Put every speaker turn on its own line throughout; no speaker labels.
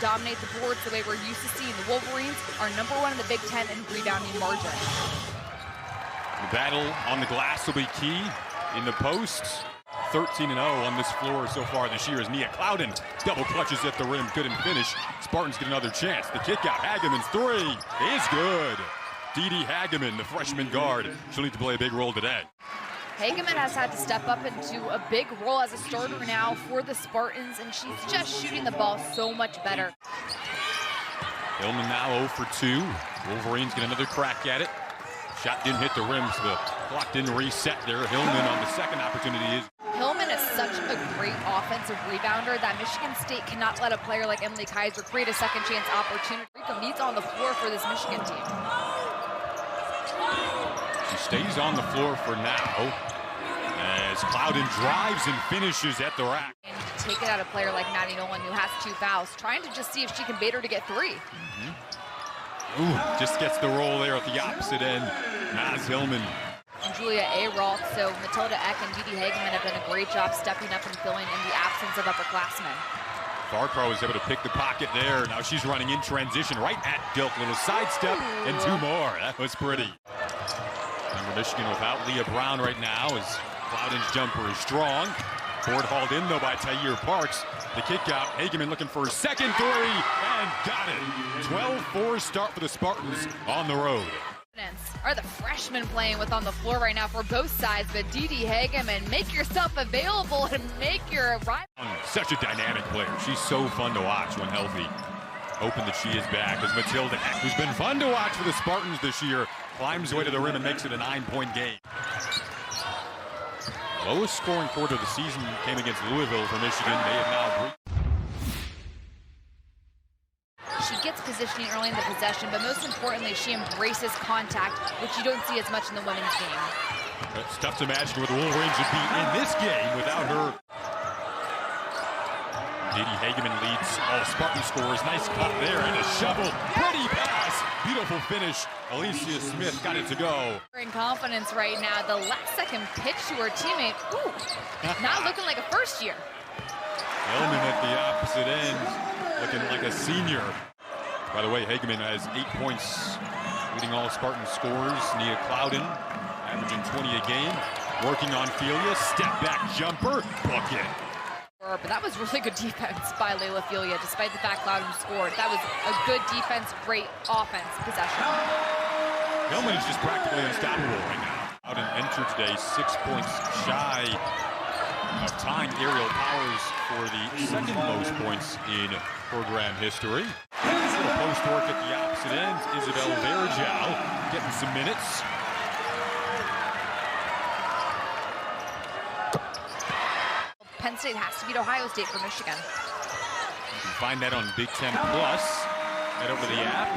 Dominate the boards the way we're used to seeing. The Wolverines are #1 in the Big Ten in rebounding margin.
The battle on the glass will be key in the post. 13-0 on this floor so far this year as Nia Clouden double clutches at the rim, couldn't finish. Spartans get another chance. The kick out, Hageman's three is good. Didi Hageman, the freshman guard, she'll need to play a big role today.
Hageman has had to step up into a big role as a starter now for the Spartans, and she's just shooting the ball so much better.
Hillmon now 0 for 2. Wolverines get another crack at it. Shot didn't hit the rim, so the clock didn't reset there. Hillmon on the second opportunity.
Hillmon is such a great offensive rebounder that Michigan State cannot let a player like Emily Kaiser create a second chance opportunity. Rika Mead's on the floor for this Michigan team.
She stays on the floor for now as Clouden drives and finishes at the rack.
And take it out a player like Maddie Nolan, who has 2 fouls, trying to just see if she can bait her to get 3.
Ooh, just gets the roll there at the opposite end. Naz Hillmon.
And Julia Aralt, so Matilda Eck and Didi Hageman have done a great job stepping up and filling in the absence of upperclassmen.
Farcrow is able to pick the pocket there. Now she's running in transition right at Dilk. Little sidestep and 2 more. That was pretty. Remember Michigan without Leah Brown right now as Clouden's jumper is strong. Board hauled in though by Tyre Parks. The kick out, Hageman looking for her second 3 and got it. 12-4 start for the Spartans on the road.
Are the freshmen playing with on the floor right now for both sides, but Didi Hageman, make yourself available and make your rival.
Such a dynamic player. She's so fun to watch when healthy. Hoping that she is back as Matilda Eck, who's been fun to watch for the Spartans this year, climbs away to the rim and makes it a 9-point game. Lowest scoring quarter of the season came against Louisville for Michigan. They have now
She gets positioning early in the possession, but most importantly, she embraces contact, which you don't see as much in the women's game.
It's tough to imagine where the Wolverines would be in this game without her. Didi Hageman leads all Spartan scorers. Nice cut there and a shovel. Pretty pass. Beautiful finish. Alicia Smith got it to go.
In confidence right now. The last second pitch to her teammate. Ooh, not looking like a first year.
Hillmon at the opposite end, looking like a senior. By the way, Hageman has 8 points, leading all Spartan scorers. Nia Clouden averaging 20 a game. Working on Felia, step back jumper, bucket.
But that was really good defense by Layla Felia, despite the fact Clouden scored. That was a good defense, great offense possession.
Hillmon is just practically unstoppable right now. Clouden entered today 6 points shy of tying Aerial Powers for the second most points in program history. A little post work at the opposite end. Isabel Verjao getting some minutes.
Penn State has to beat Ohio State for Michigan.
You can find that on Big Ten Plus. Head over the app.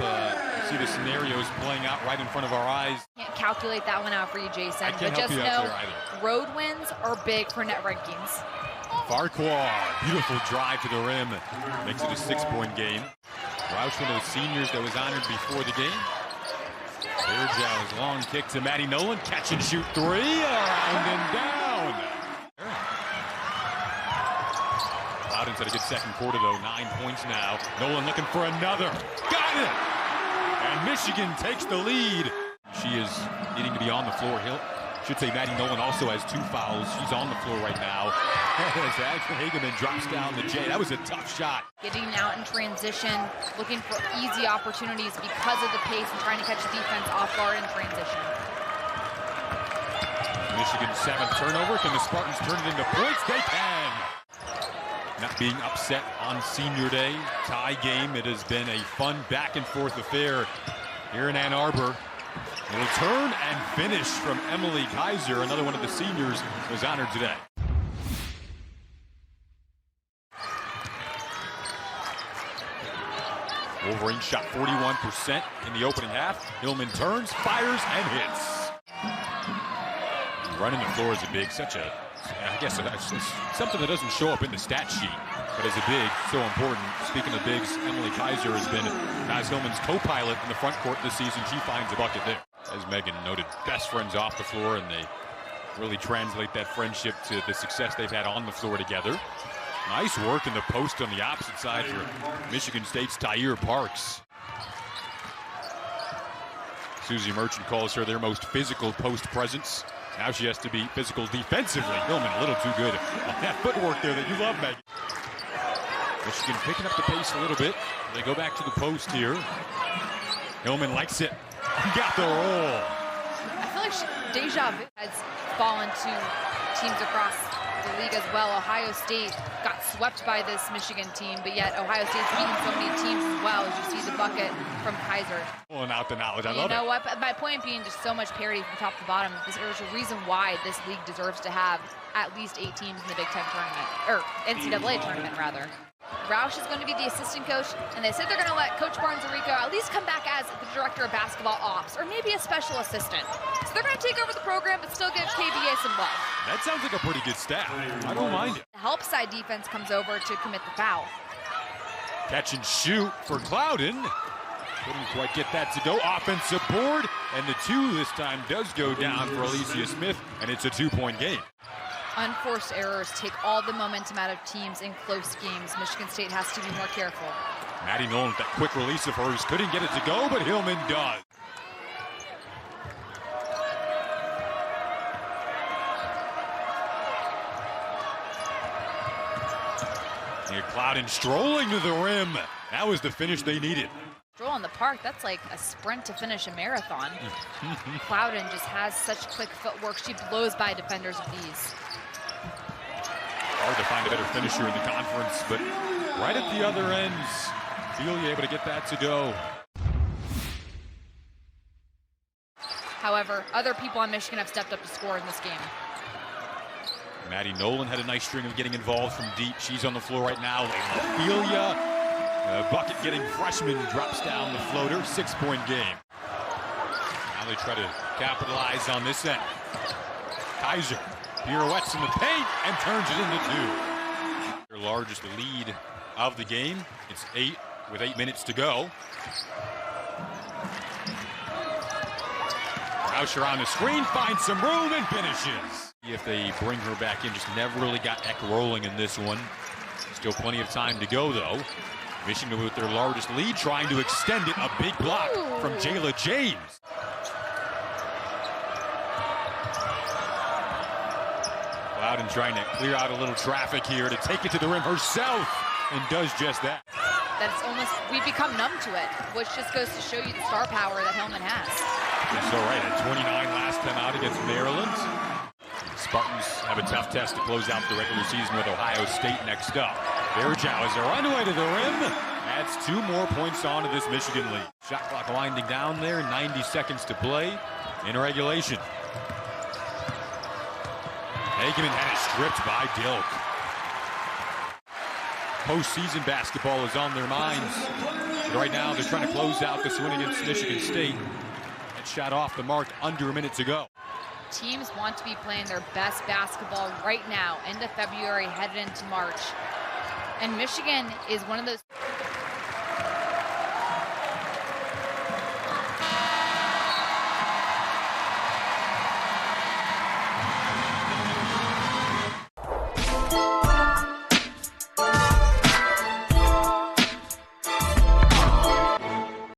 See the scenarios playing out right in front of our eyes.
Can't calculate that one out for you, Jason.
I can't
but just
help you
know
out there either.
Road wins are big for net rankings.
Farquhar, beautiful drive to the rim. Makes it a 6-point game. Roush, one of the seniors that was honored before the game. Verjau's long kick to Maddie Nolan. Catch and shoot 3. Around and down. Clouden's had a good second quarter, though. 9 points now. Nolan looking for another. Got it! And Michigan takes the lead. She is needing to be on the floor. Should say Maddie Nolan also has 2 fouls. She's on the floor right now. As Hageman drops down the J. That was a tough shot.
Getting out in transition, looking for easy opportunities because of the pace and trying to catch defense off guard in transition.
Michigan's 7th turnover. Can the Spartans turn it into points? They can. Not being upset on senior day. Tie game. It has been a fun back and forth affair here in Ann Arbor. A little turn and finish from Emily Kaiser. Another one of the seniors was honored today. Wolverines shot 41% in the opening half. Hillmon turns, fires, and hits. Running the floor is a big, I guess it's something that doesn't show up in the stat sheet, but as a big, so important. Speaking of bigs, Emily Kaiser has been Naz Hillmon's co-pilot in the front court this season. She finds a bucket there. As Megan noted, best friends off the floor, and they really translate that friendship to the success they've had on the floor together. Nice work in the post on the opposite side for Michigan State's Tyre Parks. Susie Merchant calls her their most physical post presence. Now she has to be physical defensively. Hillmon a little too good on that footwork there that you love, Megan. Michigan picking up the pace a little bit. They go back to the post here. Hillmon likes it. He got the roll.
I feel like deja vu has fallen to teams across the league as well. Ohio State got swept by this Michigan team, but yet Ohio State's beaten so many teams as well, as you see the bucket from Kaiser.
Pulling out the knowledge. I love it.
You know what? My point being just so much parity from top to bottom. There's a reason why this league deserves to have at least 8 teams in the Big Ten tournament, or NCAA tournament, rather. Roush is going to be the assistant coach, and they said they're going to let Coach Barnes-Arico at least come back as the director of basketball ops, or maybe a special assistant. So they're going to take over the program, but still give KBA some love.
That sounds like a pretty good staff. I don't mind it.
The help side defense comes over to commit the foul.
Catch and shoot for Clouden. Couldn't quite get that to go. Offensive board, and the 2 this time does go down for Alicia Smith, and it's a 2-point game.
Unforced errors take all the momentum out of teams in close games. Michigan State has to be more careful.
Maddie Nolan, that quick release of hers, couldn't get it to go, but Hillmon does. Here, Clouden strolling to the rim. That was the finish they needed.
Stroll in the park, that's like a sprint to finish a marathon. Clouden just has such quick footwork. She blows by defenders with ease.
Hard to find a better finisher in the conference, but right at the other ends, Feely able to get that to go.
However, other people on Michigan have stepped up to score in this game.
Maddie Nolan had a nice string of getting involved from deep. She's on the floor right now. Ophelia, bucket getting freshman, drops down the floater. 6-point game. Now they try to capitalize on this end. Kaiser pirouettes in the paint and turns it into 2. Their largest lead of the game. It's 8 with 8 minutes to go. Rauscher on the screen, finds some room and finishes. If they bring her back in, just never really got Eck rolling in this one. Still plenty of time to go, though. Michigan with their largest lead, trying to extend it. A big block from Jayla James. Clouden trying to clear out a little traffic here to take it to the rim herself, and does just that.
That's almost, we've become numb to it, which just goes to show you the star power that Hillmon has.
That's all right, at 29 last time out against Maryland. Spartans have a tough test to close out the regular season with Ohio State next up. Berjow is a runaway to the rim. Adds 2 more points on to this Michigan lead. Shot clock winding down there, 90 seconds to play in regulation. Hageman had it stripped by Dilk. Postseason basketball is on their minds. But right now, they're trying to close out this win against Michigan State. That shot off the mark under a minute to go.
Teams want to be playing their best basketball right now, end of February, headed into March. And Michigan is one of those